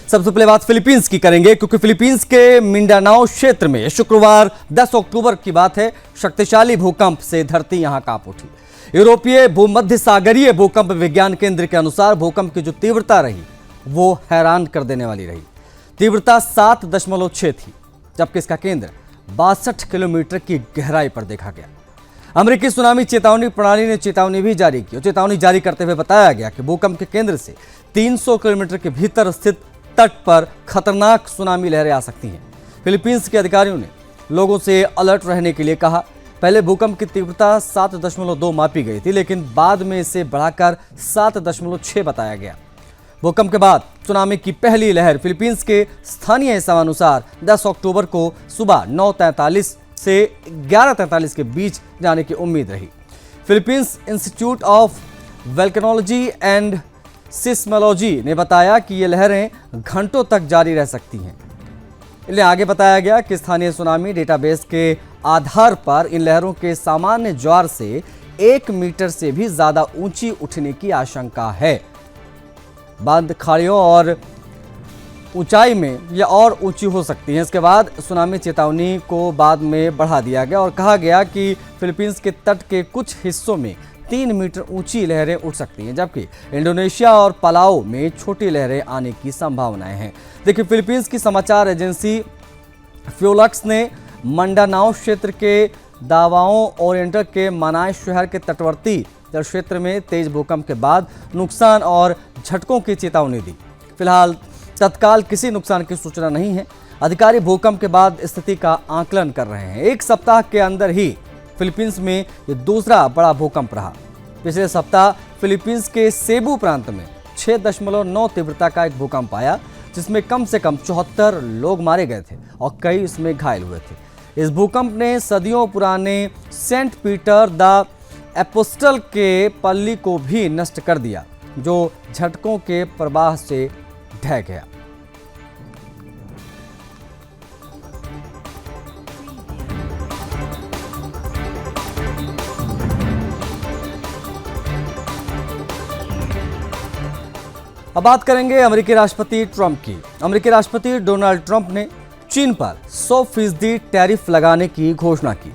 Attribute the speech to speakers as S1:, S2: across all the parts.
S1: सबसे पहले बात फिलीपींस की करेंगे, क्योंकि फिलीपींस के मिंडानाओ क्षेत्र में शुक्रवार 10 अक्टूबर की बात है, शक्तिशाली भूकंप से धरती यहां कांप उठी। यूरोपीय भूमध्य सागरीय भूकंप विज्ञान केंद्र के अनुसार भूकंप की जो तीव्रता रही वो हैरान कर देने वाली रही। तीव्रता 7.6 थी, जबकि इसका केंद्र 62 किलोमीटर की गहराई पर देखा गया। अमेरिकी सुनामी चेतावनी प्रणाली ने चेतावनी भी जारी की और चेतावनी जारी करते हुए बताया गया कि भूकंप के केंद्र से 300 किलोमीटर के भीतर स्थित तट पर खतरनाक सुनामी लहरें आ सकती हैं। फिलीपींस के अधिकारियों ने लोगों से अलर्ट रहने के लिए कहा। पहले भूकंप की तीव्रता 7.2 मापी गई थी, लेकिन बाद में इसे बढ़ाकर 7.6 बताया गया। भूकंप के बाद सुनामी की पहली लहर फिलीपींस के स्थानीय समयानुसार 10 अक्टूबर को सुबह 9:43 से 11:43 के बीच जाने की उम्मीद रही। Philippines institute of volcanology and seismology ने बताया कि ये लहरें घंटों तक जारी रह सकती हैं। इन्हें आगे बताया गया कि स्थानीय सुनामी डेटाबेस के आधार पर इन लहरों के सामान्य ज्वार से 1 मीटर से भी ज्यादा ऊंची उठने की आशंका है। बंद खाड़ियों और ऊंचाई में यह और ऊंची हो सकती है। इसके बाद सुनामी चेतावनी को बाद में बढ़ा दिया गया और कहा गया कि फिलीपींस के तट के कुछ हिस्सों में 3 मीटर ऊंची लहरें उठ सकती हैं, जबकि इंडोनेशिया और पलाओ में छोटी लहरें आने की संभावनाएं हैं। देखिए, फिलीपींस की समाचार एजेंसी फ्योलक्स ने मिंडानाओ क्षेत्र के दावाओ ओरिएंटल के मनाय शहर के तटवर्ती जल क्षेत्र में तेज भूकंप के बाद नुकसान और झटकों की चेतावनी दी। फिलहाल तत्काल किसी नुकसान की सूचना नहीं है। अधिकारी भूकंप के बाद स्थिति का आकलन कर रहे हैं। 1 सप्ताह के अंदर ही फिलीपींस में ये दूसरा बड़ा भूकंप रहा। पिछले सप्ताह फिलीपींस के सेबू प्रांत में 6.9 तीव्रता का एक भूकंप आया, जिसमें कम से कम 74 लोग मारे गए थे और कई इसमें घायल हुए थे। इस भूकंप ने सदियों पुराने सेंट पीटर द एपोस्टल के पल्ली को भी नष्ट कर दिया, जो झटकों के प्रवाह से ढह गया। अब बात करेंगे अमेरिकी राष्ट्रपति ट्रंप की। अमेरिकी राष्ट्रपति डोनाल्ड ट्रंप ने चीन पर 100% टैरिफ लगाने की घोषणा की।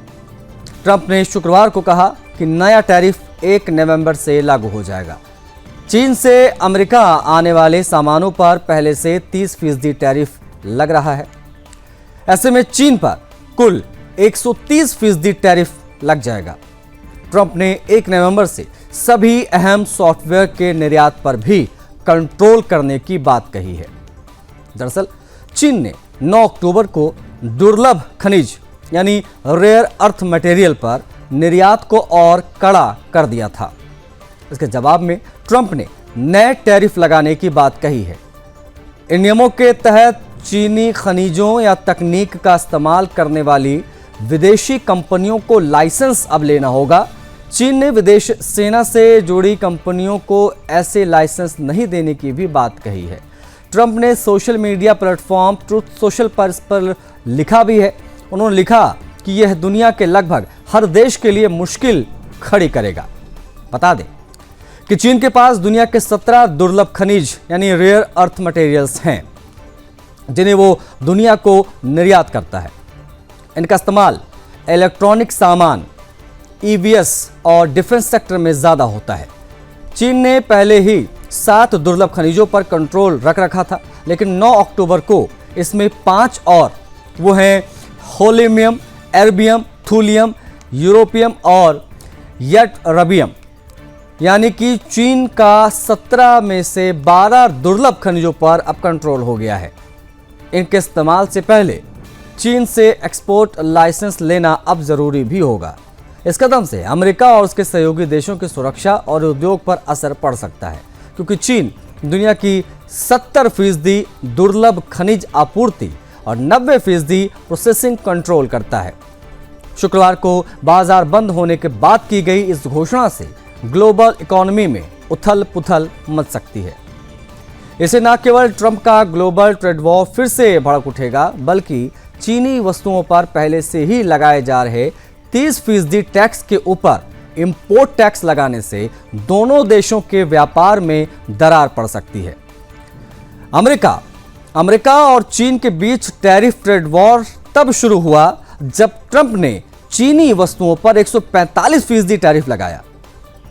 S1: ट्रंप ने शुक्रवार को कहा कि नया टैरिफ 1 नवंबर से लागू हो जाएगा। चीन से अमेरिका आने वाले सामानों पर पहले से 30% टैरिफ लग रहा है। ऐसे में चीन पर कुल 130% टैरिफ लग जाएगा। ट्रंप ने 1 नवंबर से सभी अहम सॉफ्टवेयर के निर्यात पर भी कंट्रोल करने की बात कही है। दरअसल चीन ने 9 अक्टूबर को दुर्लभ खनिज यानी रेयर अर्थ मटेरियल पर निर्यात को और कड़ा कर दिया था। इसके जवाब में ट्रंप ने नए टैरिफ लगाने की बात कही है। इन नियमों के तहत चीनी खनिजों या तकनीक का इस्तेमाल करने वाली विदेशी कंपनियों को लाइसेंस अब लेना होगा। चीन ने विदेश सेना से जुड़ी कंपनियों को ऐसे लाइसेंस नहीं देने की भी बात कही है। ट्रंप ने social media platform truth social पर इस पर लिखा भी है। उन्होंने लिखा कि यह दुनिया के लगभग हर देश के लिए मुश्किल खड़ी करेगा। बता दें कि चीन के पास दुनिया के 17 दुर्लभ खनिज यानी रेयर अर्थ मटेरियल्स हैं, जिन्हें वो दुनिया को निर्यात करता है। इनका इस्तेमाल इलेक्ट्रॉनिक सामान, ईवीएस और डिफेंस सेक्टर में ज्यादा होता है। चीन ने पहले ही 7 दुर्लभ खनिजों पर कंट्रोल रख रखा था, लेकिन 9 अक्टूबर को इसमें 5 और वो हैं होलियम, एर्बियम, थूलियम, यूरोपियम और यटरबियम। यानी कि चीन का 17 में से 12 दुर्लभ खनिजों पर अब कंट्रोल हो गया है। इनके इस्तेमाल से पहले चीन से एक्सपोर्ट लाइसेंस लेना अब जरूरी भी होगा। इस कदम से अमेरिका और उसके सहयोगी देशों की सुरक्षा और उद्योग पर असर पड़ सकता है, क्योंकि चीन दुनिया की 70% दुर्लभ खनिज आपूर्ति और 90% प्रोसेसिंग कंट्रोल करता है। शुक्रवार को बाजार बंद होने के बाद की गई इस घोषणा से ग्लोबल इकोनॉमी में उथल पुथल मच सकती है। इससे न केवल ट्रंप का ग्लोबल ट्रेड वॉर फिर से भड़क उठेगा, बल्कि चीनी वस्तुओं पर पहले से ही लगाए जा रहे 30% टैक्स के ऊपर इंपोर्ट टैक्स लगाने से दोनों देशों के व्यापार में दरार पड़ सकती है। अमेरिका अमेरिका और चीन के बीच टैरिफ ट्रेड वॉर तब शुरू हुआ जब ट्रंप ने चीनी वस्तुओं पर 145% टैरिफ लगाया।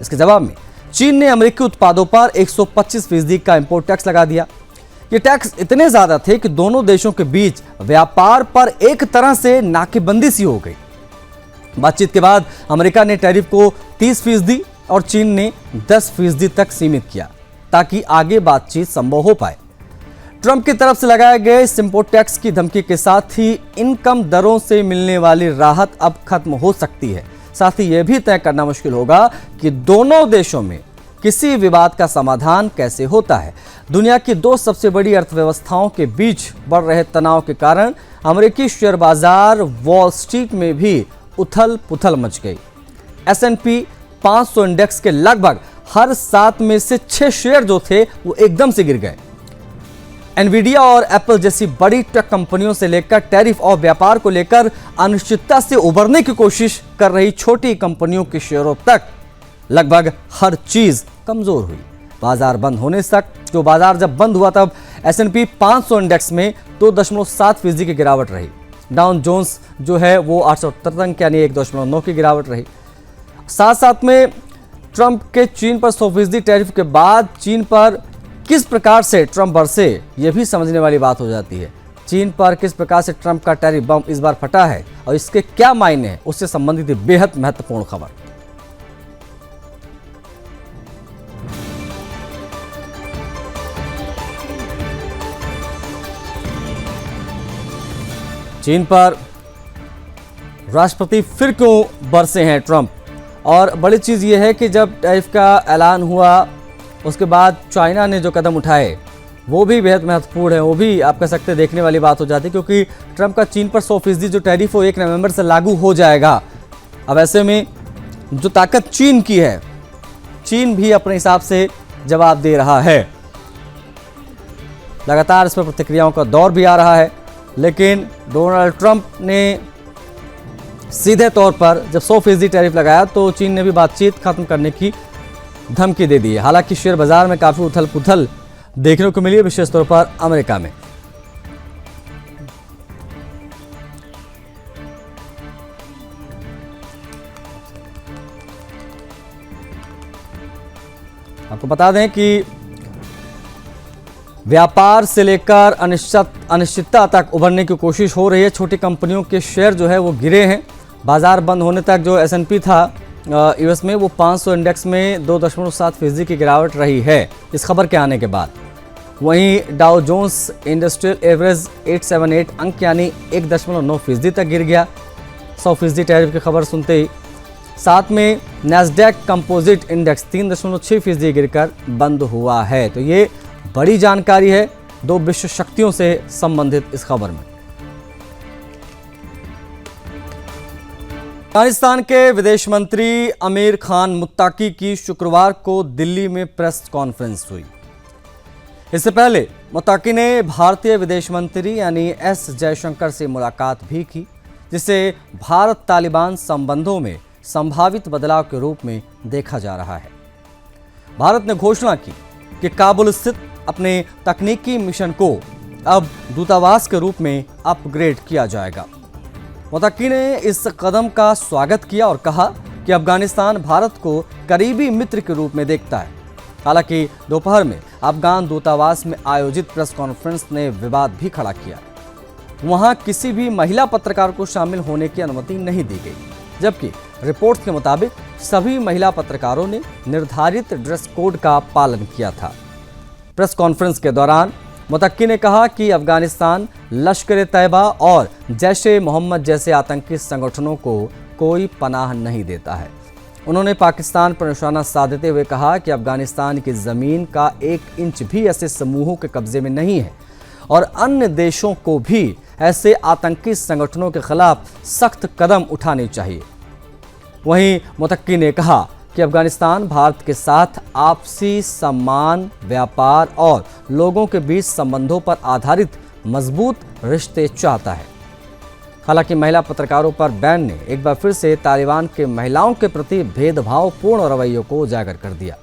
S1: इसके जवाब में चीन ने अमेरिकी उत्पादों पर 125% का इंपोर्ट टैक्स लगा दिया। ये टैक्स इतने ज्यादा थे कि दोनों देशों के बीच व्यापार पर एक तरह से नाकेबंदी सी हो गई। बातचीत के बाद अमेरिका ने टैरिफ को 30% और चीन ने 10% तक सीमित किया ताकि आगे बातचीत संभव हो पाए। ट्रंप की तरफ से लगाए गए इस इंपोर्ट टैक्स की धमकी के साथ ही इन कम दरों से मिलने वाली राहत अब खत्म हो सकती है। साथ ही यह भी तय करना मुश्किल होगा कि दोनों देशों में किसी विवाद का समाधान कैसे होता है। दुनिया की दो सबसे बड़ी अर्थव्यवस्थाओं के बीच बढ़ रहे तनाव के कारण अमेरिकी शेयर बाजार वॉल स्ट्रीट में भी उथल पुथल मच गई। S&P 500 इंडेक्स के लगभग हर 7 में से 6 शेयर जो थे वो एकदम से गिर गए। एनवीडिया और एप्पल जैसी बड़ी टेक कंपनियों से लेकर टैरिफ और व्यापार को लेकर अनिश्चितता से उबरने की कोशिश कर रही छोटी कंपनियों के शेयरों तक लगभग हर चीज कमजोर हुई। बाजार बंद होने तक, जो बाजार जब बंद हुआ तब S&P 500 इंडेक्स में 2.7% की गिरावट रही। डाउ जोन्स जो है वो 878 अंक यानी 1.9 की गिरावट रही। साथ साथ में ट्रंप के चीन पर 100% टैरिफ के बाद चीन पर किस प्रकार से ट्रंप बरसे, यह भी समझने वाली बात हो जाती है। चीन पर किस प्रकार से ट्रंप का टैरिफ बम इस बार फटा है और इसके क्या मायने हैं, उससे संबंधित बेहद महत्वपूर्ण खबर। चीन पर राष्ट्रपति फिर क्यों बरसे हैं ट्रंप, और बड़ी चीज यह है कि जब टैरिफ का ऐलान हुआ उसके बाद चाइना ने जो कदम उठाए वो भी बेहद महत्वपूर्ण है। वो भी आप कह सकते हैं देखने वाली बात हो जाती है, क्योंकि ट्रंप का चीन पर 100% जो टैरिफ वो 1 नवंबर से लागू हो जाएगा। अब ऐसे में जो ताकत चीन की है, चीन भी अपने हिसाब से जवाब दे रहा है। लगातार इस पर प्रतिक्रियाओं का दौर भी आ रहा है, लेकिन डोनाल्ड ट्रंप ने सीधे तौर पर जब 100% टैरिफ लगाया तो चीन ने भी बातचीत खत्म करने की धमकी दे दी है। हालांकि शेयर बाजार में काफी उथल पुथल देखने को मिली है, विशेष तौर पर अमेरिका में। आपको बता दें कि व्यापार से लेकर अनिश्चितता तक उभरने की कोशिश हो रही है। छोटी कंपनियों के शेयर जो है वो गिरे हैं। बाजार बंद होने तक जो S&P था यूएस में, वो 500 इंडेक्स में 2.7% की गिरावट रही है इस खबर के आने के बाद। वहीं डाउ जोन्स इंडस्ट्रियल एवरेज 878 अंक यानी 1.9% तक गिर गया 100% टैरिफ की खबर सुनते ही। साथ में नैस्डैक कंपोजिट इंडेक्स 3.6% गिरकर बंद हुआ है। तो ये बड़ी जानकारी है दो विश्व शक्तियों से संबंधित इस खबर में। अफगानिस्तान के विदेश मंत्री आमिर खान मुत्ताकी की शुक्रवार को दिल्ली में प्रेस कॉन्फ्रेंस हुई। इससे पहले मुत्ताकी ने भारतीय विदेश मंत्री यानी एस जयशंकर से मुलाकात भी की, जिसे भारत तालिबान संबंधों में संभावित बदलाव के रूप में देखा जा रहा है। भारत ने घोषणा की कि काबुल स्थित अपने तकनीकी मिशन को अब दूतावास के रूप में अपग्रेड किया जाएगा। मुत्ताकी ने इस कदम का स्वागत किया और कहा कि अफगानिस्तान भारत को करीबी मित्र के रूप में देखता है। हालांकि दोपहर में अफगान दूतावास में आयोजित प्रेस कॉन्फ्रेंस ने विवाद भी खड़ा किया। वहां किसी भी महिला पत्रकार को शामिल होने की अनुमति नहीं दी गई, जबकि रिपोर्ट्स के मुताबिक सभी महिला पत्रकारों ने निर्धारित ड्रेस कोड का पालन किया था। प्रेस कॉन्फ्रेंस के दौरान मुत्ताकी ने कहा कि अफगानिस्तान लश्कर-ए-तैयबा और जैश-ए-मोहम्मद जैसे आतंकी संगठनों को कोई पनाह नहीं देता है। उन्होंने पाकिस्तान पर निशाना साधते हुए कहा कि अफगानिस्तान की ज़मीन का 1 इंच भी ऐसे समूहों के कब्जे में नहीं है और अन्य देशों को भी ऐसे आतंकी संगठनों के खिलाफ सख्त कदम उठाने चाहिए। वहीं मुत्ताकी ने कहा कि अफगानिस्तान भारत के साथ आपसी सम्मान, व्यापार और लोगों के बीच संबंधों पर आधारित मजबूत रिश्ते चाहता है। हालांकि महिला पत्रकारों पर बैन ने एक बार फिर से तालिबान के महिलाओं के प्रति भेदभावपूर्ण रवैये को उजागर कर दिया।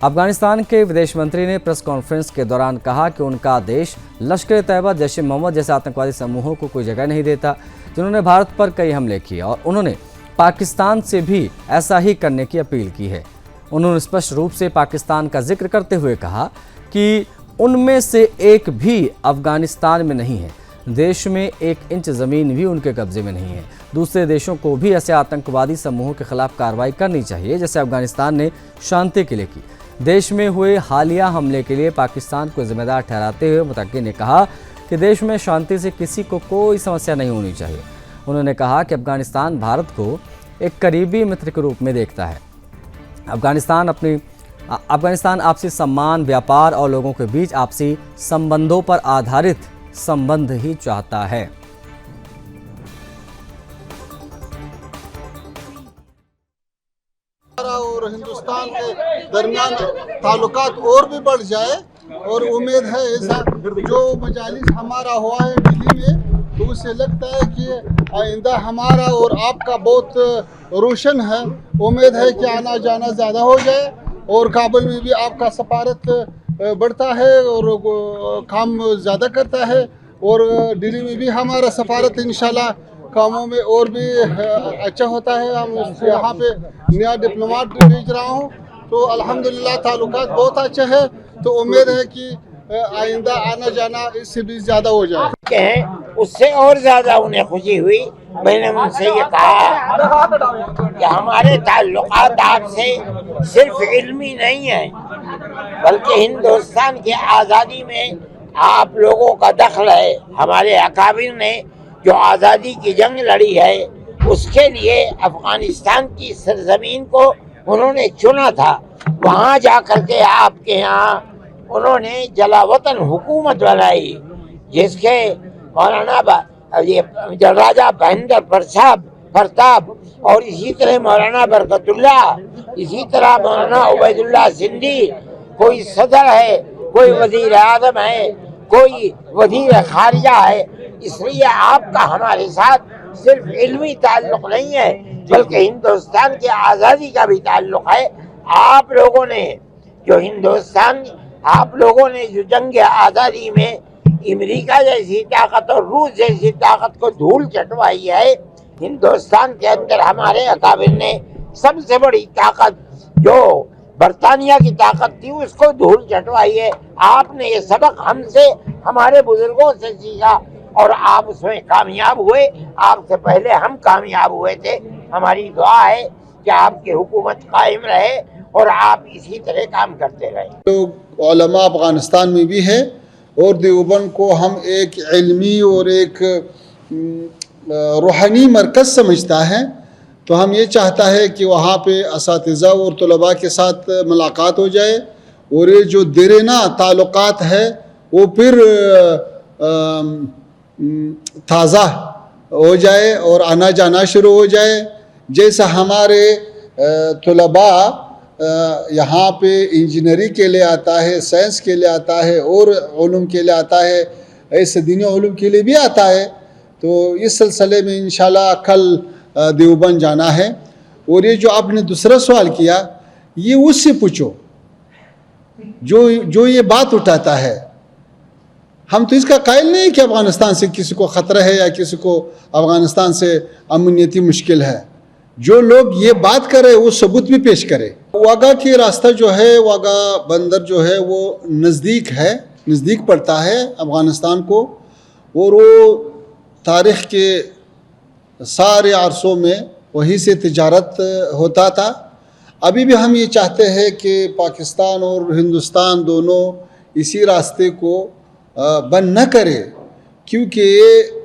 S1: अफगानिस्तान के विदेश मंत्री ने प्रेस कॉन्फ्रेंस के दौरान कहा कि उनका देश लश्कर तैयबा, जैश ए मोहम्मद जैसे आतंकवादी समूहों को कोई जगह नहीं देता, जिन्होंने भारत पर कई हमले किए, और उन्होंने पाकिस्तान से भी ऐसा ही करने की अपील की है। उन्होंने स्पष्ट रूप से पाकिस्तान का जिक्र करते हुए कहा कि उनमें से एक भी अफगानिस्तान में नहीं है, देश में 1 इंच ज़मीन भी उनके कब्जे में नहीं है। दूसरे देशों को भी ऐसे आतंकवादी समूहों के खिलाफ कार्रवाई करनी चाहिए, जैसे अफगानिस्तान ने शांति के लिए की। देश में हुए हालिया हमले के लिए पाकिस्तान को जिम्मेदार ठहराते हुए मुत्तकी ने कहा कि देश में शांति से किसी को कोई समस्या नहीं होनी चाहिए। उन्होंने कहा कि अफगानिस्तान भारत को एक करीबी मित्र के रूप में देखता है। अफगानिस्तान आपसी सम्मान, व्यापार और लोगों के बीच आपसी संबंधों पर आधारित संबंध ही चाहता है।
S2: और हिंदुस्तान के दरमियान ताल्लुकात और भी बढ़ जाए, और उम्मीद है ऐसा जो मजालिस हमारा हुआ है दिल्ली में, तो उससे लगता है कि आइंदा हमारा और आपका बहुत रोशन है। उम्मीद है कि आना जाना ज़्यादा हो जाए, और काबुल में भी आपका सफारत बढ़ता है और काम ज़्यादा करता है, और दिल्ली में भी हमारा सफारत इंशाल्लाह कामों में और भी अच्छा होता है। हम यहाँ पे नया डिप्लोमेट भेज रहा हूँ, तो अल्हम्दुलिल्लाह ताल्लुकात बहुत अच्छे हैं। तो उम्मीद है कि आइंदा आना जाना इससे भी ज़्यादा हो जाए।
S3: उससे और ज़्यादा उन्हें खुशी हुई। मैंने उनसे ये कहा कि हमारे ताल्लुकात आपसे सिर्फ इल्मी नहीं है, बल्कि हिंदुस्तान की आज़ादी में आप लोगों का दखल है। हमारे अकाबिर ने जो आज़ादी की जंग लड़ी है, उसके लिए अफगानिस्तान की सरजमीन को उन्होंने चुना था। वहाँ जा कर के आपके यहाँ उन्होंने जलावतन हुकूमत बनाई, जिसके मौलाना राजा बहंदर प्रताप और इसी तरह मौलाना बरकतुल्ला, इसी तरह मौलाना उबैदुल्ला सिंधी, कोई सदर है, कोई वजीर आज़म है, कोई वजीर खारिजा है। इसलिए आपका हमारे साथ सिर्फ इल्मी ताल्लुक नहीं है, बल्कि हिंदुस्तान की आज़ादी का भी ताल्लुक है। आप लोगों ने जो जंग आज़ादी में अमेरिका जैसी ताकत और रूस जैसी ताकत को धूल चटवाई है, हिंदुस्तान के अंदर हमारे अकाबिर ने सबसे बड़ी ताकत जो बरतानिया की ताकत थी उसको धूल चटवाई है। आपने ये सबक हमसे, हमारे बुजुर्गों से सीखा, और आप उसमें कामयाब हुए। आपसे पहले हम कामयाब हुए थे। हमारी दुआ है कि आपकी हुकूमत कायम रहे और आप इसी तरह काम करते रहे।
S2: लोग उलमा अफगानिस्तान में भी है, और देवबंद को हम एक इल्मी और एक रूहानी मरकज़ समझता है। तो हम ये चाहता है कि वहाँ पे असातिज़ा और तलबा के साथ मुलाकात हो जाए, और ये जो देरेना ताल्लुकात है वो फिर ताज़ा हो जाए और आना जाना शुरू हो जाए। जैसा हमारे तलबा यहाँ पे इंजीनियरिंग के लिए आता है, साइंस के लिए आता है और उलूम के लिए आता है, ऐसे दीनी उलूम के लिए भी आता है। तो इस सिलसिले में इंशाल्लाह कल देवबंद जाना है। और ये जो आपने दूसरा सवाल किया, ये उससे पूछो जो ये बात उठाता है। हम तो इसका कायल नहीं कि अफ़गानिस्तान से किसी को ख़तरा है या किसी को अफ़गानिस्तान से अमनीती मुश्किल है। जो लोग ये बात करे वो सबूत भी पेश करे। वागा की रास्ता जो है, वागा बंदर जो है वो नज़दीक पड़ता है अफ़गानिस्तान को, और वो तारीख़ के सारे अरसों में वहीं से तिजारत होता था। अभी भी हम ये चाहते हैं कि पाकिस्तान और हिंदुस्तान दोनों इसी रास्ते को बंद न करे, क्योंकि ये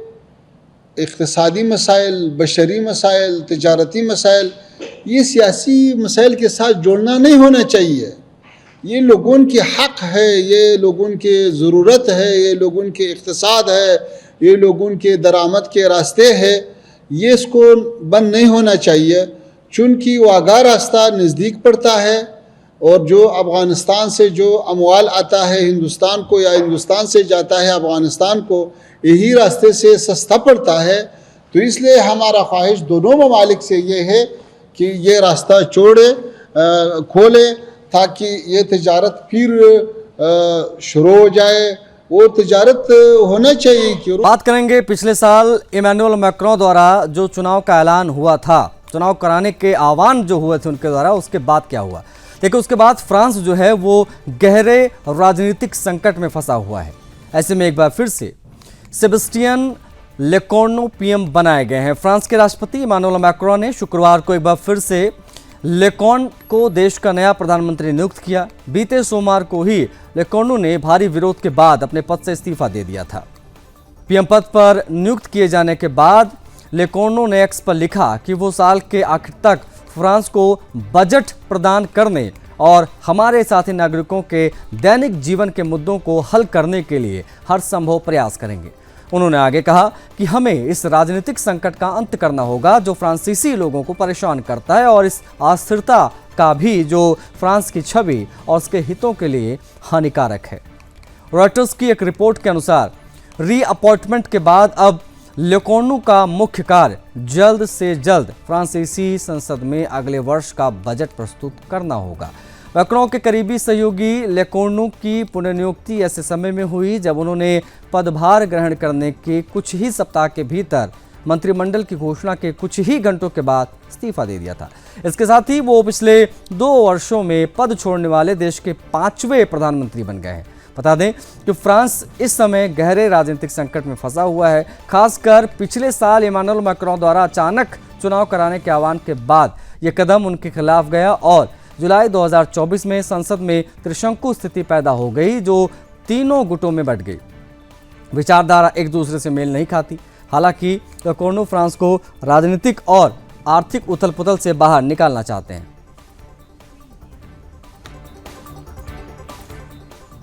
S2: इक़्तिसादी मसाइल, बशरी मसाइल, तिजारती मसाइल, ये सियासी मसाइल के साथ जोड़ना नहीं होना चाहिए। ये लोगों के हक़ है, ये लोगों के ज़रूरत है, ये लोगों के इक़्तिसाद है, ये लोगों के दरामद के रास्ते है। ये इसको बंद नहीं होना चाहिए, चूँकि वागा रास्ता नज़दीक पड़ता है, और जो अफ़गानिस्तान से जो अमवाल आता है हिंदुस्तान को या हिंदुस्तान से जाता है अफ़गानिस्तान को, यही रास्ते से सस्ता पड़ता है। तो इसलिए हमारा ख्वाहिश दोनों ममालिक से ये है कि ये रास्ता खोले, ताकि ये तजारत फिर शुरू हो जाए। वो तजारत होना चाहिए कि
S1: बात करेंगे पिछले साल इमैनुअल मैक्रों द्वारा जो चुनाव का ऐलान हुआ था, चुनाव कराने के आह्वान जो हुए थे उनके द्वारा, उसके बाद क्या हुआ। देखिए उसके बाद फ्रांस जो है वो गहरे राजनीतिक संकट में फंसा हुआ है। ऐसे में एक बार फिर से सेबेस्टियन लेकोर्नु पीएम बनाए गए हैं। फ्रांस के राष्ट्रपति इमैनुअल मैक्रों ने शुक्रवार को एक बार फिर से लेकोर्नु को देश का नया प्रधानमंत्री नियुक्त किया। बीते सोमवार को ही लेकोर्नु ने भारी विरोध के बाद अपने पद से इस्तीफा दे दिया था। पीएम पद पर नियुक्त किए जाने के बाद लेकोर्नु ने एक्स पर लिखा कि वो साल के आखिर तक फ्रांस को बजट प्रदान करने और हमारे साथी नागरिकों के दैनिक जीवन के मुद्दों को हल करने के लिए हर संभव प्रयास करेंगे। उन्होंने आगे कहा कि हमें इस राजनीतिक संकट का अंत करना होगा जो फ्रांसीसी लोगों को परेशान करता है और इस अस्थिरता का भी जो फ्रांस की छवि और उसके हितों के लिए हानिकारक है। रॉयटर्स की एक रिपोर्ट के अनुसार रीअपॉइंटमेंट के बाद अब लेकोर्नु का मुख्य कार्य जल्द से जल्द फ्रांसीसी संसद में अगले वर्ष का बजट प्रस्तुत करना होगा। मैक्रों के करीबी सहयोगी लेकोर्नु की पुनर्नियुक्ति ऐसे समय में हुई जब उन्होंने पदभार ग्रहण करने के कुछ ही सप्ताह के भीतर मंत्रिमंडल की घोषणा के कुछ ही घंटों के बाद इस्तीफा दे दिया था। इसके साथ ही वो पिछले 2 वर्षों में पद छोड़ने वाले देश के 5वें प्रधानमंत्री बन गए हैं। बता दें कि फ्रांस इस समय गहरे राजनीतिक संकट में फंसा हुआ है। खासकर पिछले साल इमैनुअल मैक्रों द्वारा अचानक चुनाव कराने के आह्वान के बाद ये कदम उनके खिलाफ गया और जुलाई 2024 में संसद में त्रिशंकु स्थिति पैदा हो गई जो तीनों गुटों में बंट गई। विचारधारा एक दूसरे से मेल नहीं खाती। हालांकि लेकोर्नु फ्रांस को राजनीतिक और आर्थिक उथल पुथल से बाहर निकालना चाहते हैं।